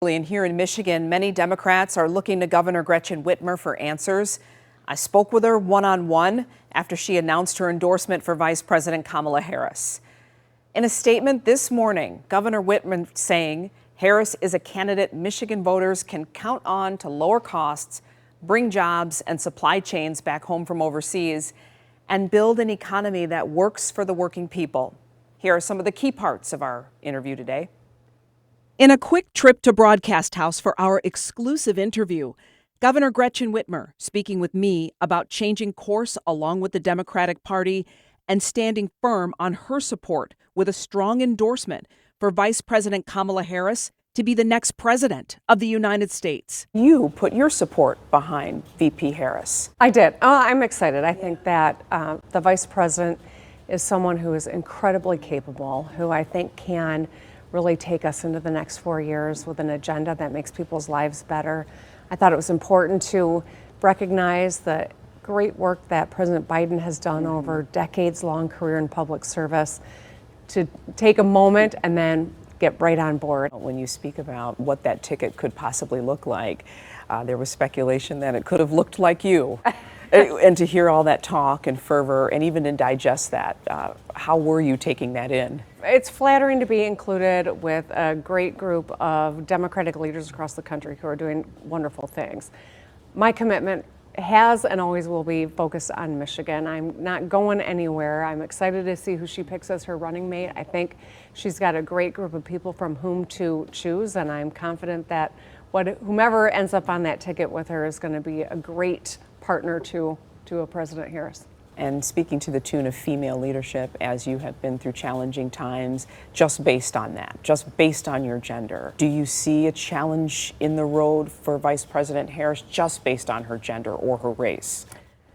And here in Michigan, many Democrats are looking to Governor Gretchen Whitmer for answers. I spoke with her one-on-one after she announced her endorsement for Vice President Kamala Harris. In a statement this morning, Governor Whitmer saying Harris is a candidate Michigan voters can count on to lower costs, bring jobs and supply chains back home from overseas, and build an economy that works for the working people. Here are some of the key parts of our interview today. In a quick trip to Broadcast House for our exclusive interview, Governor Gretchen Whitmer speaking with me about changing course along with the Democratic Party and standing firm on her support with a strong endorsement for Vice President Kamala Harris to be the next president of the United States. You put your support behind VP Harris. I did. I'm excited. I think that the vice president is someone who is incredibly capable, who I think can really take us into the next 4 years with an agenda that makes people's lives better. I thought it was important to recognize the great work that President Biden has done over decades-long career in public service, to take a moment and then get right on board. When you speak about what that ticket could possibly look like, there was speculation that it could have looked like you. And to hear all that talk and fervor and even to digest that, how were you taking that in? It's flattering to be included with a great group of Democratic leaders across the country who are doing wonderful things. My commitment has and always will be focused on Michigan. I'm not going anywhere. I'm excited to see who she picks as her running mate. I think she's got a great group of people from whom to choose, and I'm confident that whomever ends up on that ticket with her is going to be a great partner to a President Harris. And speaking to the tune of female leadership, as you have been through challenging times, just based on that, just based on your gender, do you see a challenge in the road for Vice President Harris just based on her gender or her race?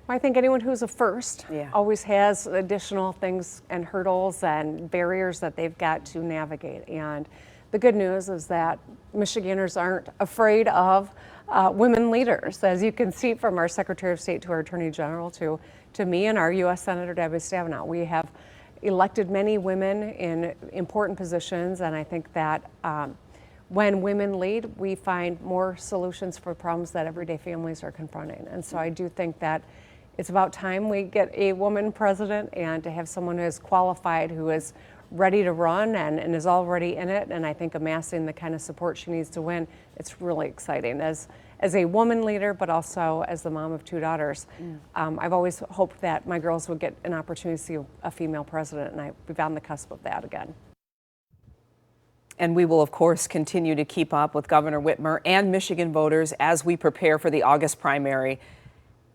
I think anyone who's a first Yeah. always has additional things and hurdles and barriers that they've got to navigate. And the good news is that Michiganders aren't afraid of women leaders, as you can see from our Secretary of State to our Attorney General to me and our U.S. Senator Debbie Stabenow. We have elected many women in important positions, and I think that when women lead, we find more solutions for problems that everyday families are confronting. And so I do think that it's about time we get a woman president, and to have someone who is qualified, who is ready to run and is already in it, and I think amassing the kind of support she needs to win. It's really exciting as a woman leader, but also as the mom of 2 daughters. I've always hoped that my girls would get an opportunity to see a female president, and we've on the cusp of that again. And we will, of course, continue to keep up with Governor Whitmer and Michigan voters as we prepare for the August primary.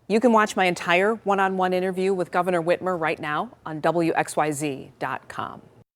You can watch my entire one-on-one interview with Governor Whitmer right now on WXYZ.com.